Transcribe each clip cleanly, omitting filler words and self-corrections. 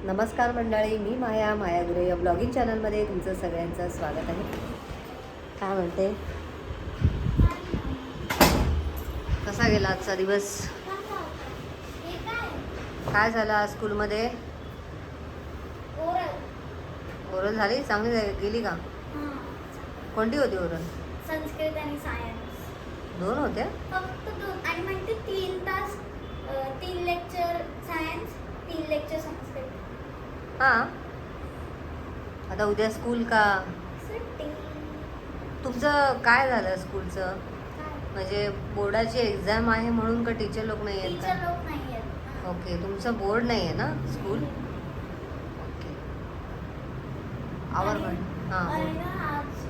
नमस्कार मंडळी, मी माया गुरे या ब्लॉगिंग चॅनलमध्ये तुमचं सगळ्यांचं स्वागत आहे. काय म्हणते, कसा गेला आजचा दिवस? काय झालं आज स्कूलमध्ये? ओरल झाली? चांगली गेली का? कोणती होती ओरल? संस्कृत आणि सायन्स. 2 होत्या? फक्त 2. आणि म्हणजे 3 तास 3 लेक्चर सायन्स, 3 लेक्चर संस्कृत. हां. आता उद्या स्कूल का? सुट्टी. तुमचं काय झालं स्कूलचं? म्हणजे बोर्डाची एक्झाम आहे म्हणून का टीचर लोक नाही आहेत टीचर का? लोक नाही आहेत. ओके, तुमचं बोर्ड नाही आहे ना स्कूल? ओके, आवर पण हां आणि ना आज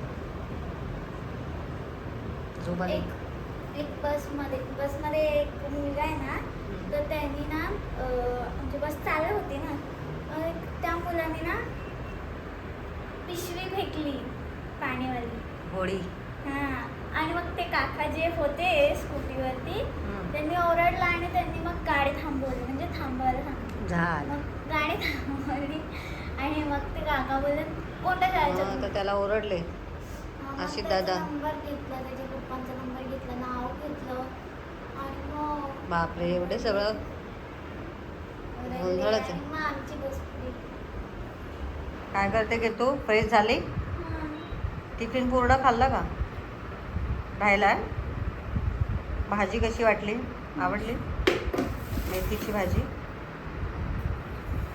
झोपा नाही. एक बसमध्ये एक मुलगा आहे ना, तर त्यांनी ना म्हणजे बस चालत होती ना, त्या मुलाने ना पिशवी फेकली पाणीवाली होळी. हां. आणि मग ते काका जे होते स्कूटीवरती, त्यांनी ओरडला आणि त्यांनी मग गाडी थांबवली, म्हणजे थांबवायला सांगितलं. झालं. मग गाडी थांबवली आणि मग ते काका बोलले कोणत्या जायचं? तर त्याला ओरडले अशी दादा. नंबर घेतला, त्याच्या पप्पांचा नंबर घेतला, नाव घेतलं आणि मग बापरे, एवढे सगळं गोंधळच आहे. मग आमची बस पुढे. काय करते की तू? फ्रेश झाली? टिफिन पूर्ण खाल्ला का? राहिला? भाजी कशी वाटली? आवडली? मेथीची भाजी.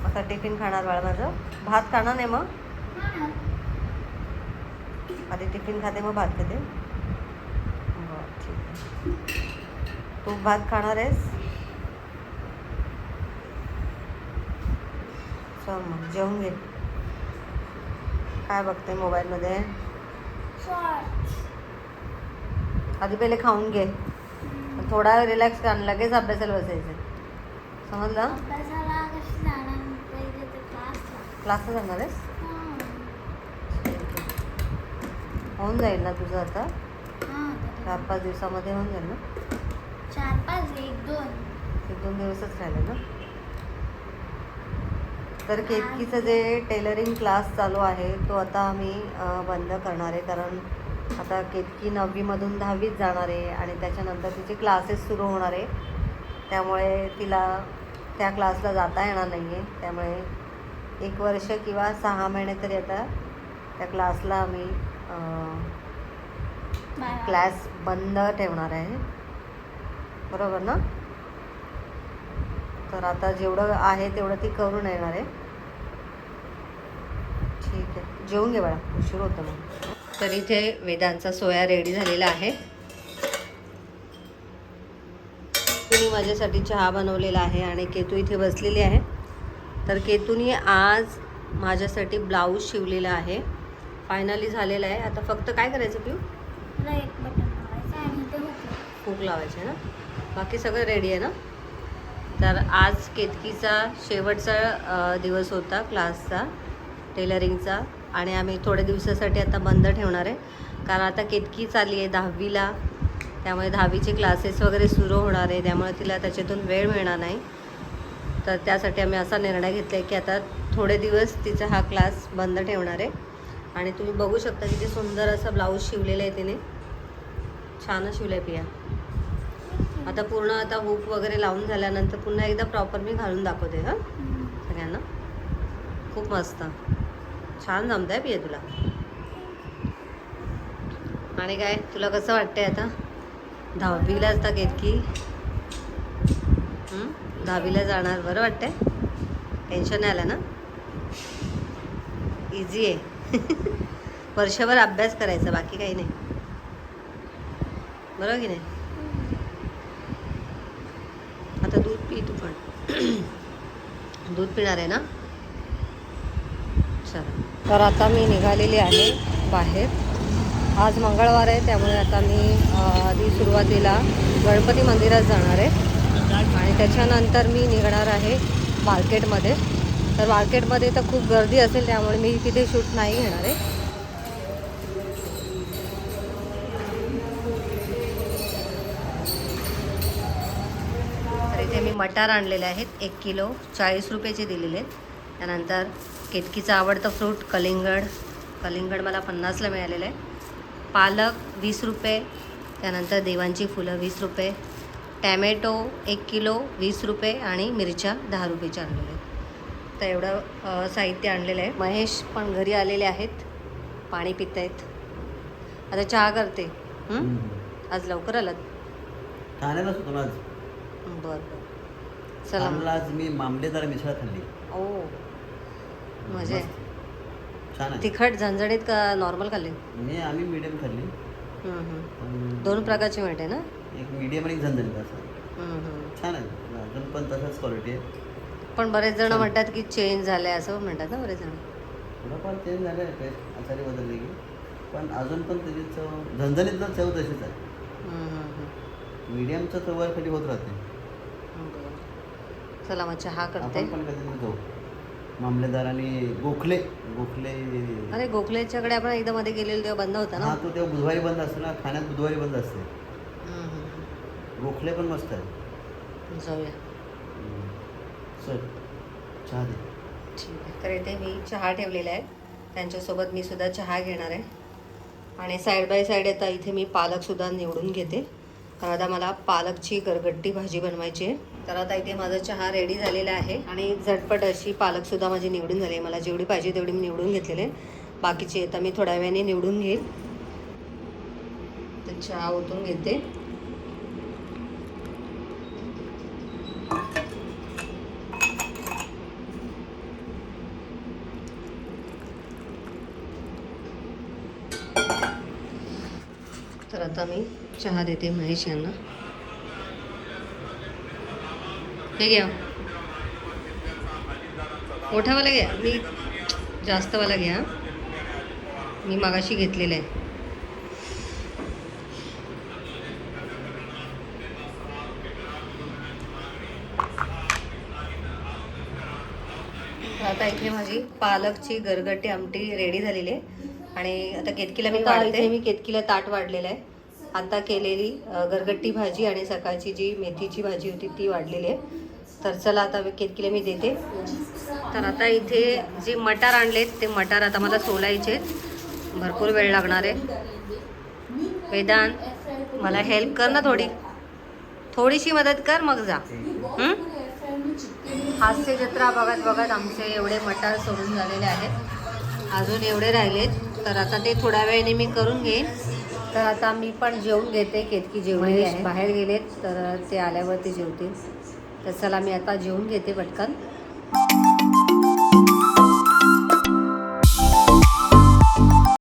आता टिफिन खाणार बाळ माझं. भात खाणार नाही मग? आधी टिफिन खाते मग भात खाते. बरं, ठीक आहे. तू भात खाणार आहेस? चल मग जेवून घे. काय बघते मोबाईलमध्ये? आधी पहिले खाऊन घे, थोडा रिलॅक्स कर, लगेच अभ्यासाला बसायचं. समजलं? अभ्यासाला कशी जाणार? पहिले तर क्लासला जाणार आहेस? होऊन जाईल ना तुझं आता? 4-5 दिवसामध्ये होऊन जाईल ना? 4-5 1-2 दिवसच राहिले ना. तर केतकीचं जे टेलरिंग क्लास चालू आहे तो आता आम्ही बंद करणार आहे, कारण आता केतकी 9वीमधून 10वीत जाणार आहे आणि त्याच्यानंतर तिचे क्लासेस सुरू होणार आहे. त्यामुळे तिला त्या क्लासला जाता येणार नाही आहे. त्यामुळे 1 वर्ष किंवा 6 महिने तरी आता त्या क्लासला आम्ही क्लास बंद ठेवणार आहे. बरोबर ना? तर आता जेवढं आहे तेवढं ती करून येणार आहे. ठीक आहे, जेवून घे बाळा, उशीर होतं मग. तर इथे वेदांचा सोया रेडी झालेला आहे. केतूने माझ्यासाठी चहा बनवलेला आहे आणि केतू इथे बसलेली आहे. तर केतूने आज माझ्यासाठी ब्लाऊज शिवलेला आहे. फायनली झालेला आहे. आता फक्त काय करायचं पिऊ? एक बटन लावायचं आणि ते हुक लावायचे ना. बाकी सगळं रेडी आहे ना. तर आज केतकीचा शेवटचा दिवस होता क्लासचा टेलरिंगचा आणि आम्ही थोड्या दिवसासाठी आता बंद ठेवणार आहे, कारण आता केतकी चालली आहे 10वीला. त्यामुळे 10वीचे क्लासेस वगैरे सुरू होणार आहे, त्यामुळे तिला त्याच्यातून वेळ मिळणार नाही. तर त्यासाठी आम्ही असा निर्णय घेतला आहे की आता थोडे दिवस तिचा हा क्लास बंद ठेवणार आहे. आणि तुम्ही बघू शकता किती सुंदर असा ब्लाऊज शिवलेला आहे तिने. छानच शिवलं आहे पिया. आता पूर्ण आता हुक वगैरे लावून झाल्यानंतर पुन्हा एकदा प्रॉपर मी घालून दाखवते हां सगळ्यांना. खूप मस्त छान जमत आहे पिया तुला. आणि काय तुला कसं वाटतंय आता? 10वीला आता केतकी 10वीला जाणार. बरं वाटतंय? टेन्शन नाही आलं ना? इझी आहे. वर्षभर अभ्यास करायचा, बाकी काही नाही. बरोबर की नाही? आता दूध पी तू पण. दूध पिणार आहे ना? चला, तर आता मी निघालेली आहे बाहेर. आज मंगळवार आहे, त्यामुळे आता मी आधी सुरुवातीला गणपती मंदिरात जाणार आहे आणि त्याच्यानंतर मी निघणार आहे मार्केटमध्ये. तर मार्केटमध्ये तर खूप गर्दी असेल, त्यामुळे मी तिथे शूट नाही घेणार आहे. तर इथे मी मटार आणलेले आहेत 1 किलो, 40 रुपयाचे दिलेले आहेत. त्यानंतर केतकीचं आवडतं फ्रूट कलिंगड. कलिंगड मला 50ला मिळालेलं आहे. पालक 20 रुपये. त्यानंतर देवांची फुलं 20 रुपये. टॅमॅटो 1 किलो 20 रुपये आणि मिरच्या 10 रुपयेच्या आणलेल्या आहेत. तर एवढं साहित्य आणलेलं आहे. महेश पण घरी आलेले आहेत, पाणी पित आहेत. आता चहा करते. आज लवकर आलात? ठाण्यालाच होतो ना आज. बरं बरं चला. ठाण्याला आज मी मामलेदार मिसळ खाल्ली. ओ मजा आहे. छान आहे. तिखट झणझणीत का नॉर्मल खाल्ली? आम्ही मीडियम खाल्ली. पण 2 प्रकारची मिळते ना? एक मीडियम आणि एक झणझणीत असं छान आहे. अजून पण तसंच क्वालिटी आहे. पण बरेच जण म्हणतात की चेंज झालंय असं म्हणतात ना बरेच जण. थोडंफार चेंज झालं आहे, टेस्ट आचारी बदलली की, पण अजून पण त्याची चव झणझणीतलं चव तशीच आहे. मीडियमचं चव खाली होत राहते. चला मग चहा करते. आपण पण कधी जाऊ मामलेदार आणि गोखले. अरे गोखलेच्याकडे आपण एकदा मध्ये गेलेलो तेव्हा बंद होता ना? हा, तो तेव्हा बुधवारी बंद असतो ना. ठाण्यात बुधवारी बंद असते. गोखले पण मस्त आहे. जाऊया. चल चहा दे. ठीक आहे. तर इथे मी चहा ठेवलेला आहे, त्यांच्यासोबत मी सुद्धा चहा घेणार आहे. आणि साईड बाय साईड आता इथे मी पालकसुद्धा निवडून घेते, कारण आता मला पालकची गरगट्टी भाजी बनवायची आहे. तर आता इथे माझा चहा रेडी झालेला आहे आणि झटपट अशी पालकसुद्धा माझी निवडून झाली आहे. मला जेवढी पाहिजे तेवढी मी निवडून घेतलेली आहे. बाकीची आता मी थोड्या वेळाने निवडून घेईल. तर चहा ओतून घेते. तर आता मी चहा देते महेश यांना. हे घ्या, मोठावाला घ्या. मी जास्तवाला घ्या, मी मागाशी घेतलेला आहे. आता इथे माझी पालकची गरगटी आमटी रेडी झालेली आहे. आणि आता केतकीला मी वाढते. मी केतकीला ताट वाढलेलं आहे. आता केलेली गरगट्टी भाजी आणि सकाळची जी मेथीची भाजी होती ती वाढलेली आहे. तर चला आता केतकीला मी देते. तर आता इथे जे मटार आणलेत ते मटार आता मला सोलायचे. भरपूर वेळ लागणार आहे. वेदांत मला हेल्प कर ना, थोडीशी मदत कर मग जा. हास्य जत्रा बघत बघत आमचे एवढे मटार सोडून झालेले आहेत. अजून एवढे राहिलेत. तर आता ते थोड्या वेळाने मी करून घेईन. तर आता मी पण जेवून घेते. केतकी जेवलेली आहे, बाहेर गेलेत, तर ते आल्यावर ते जेवतील. तर चला मी आता जेवून घेते पटकन.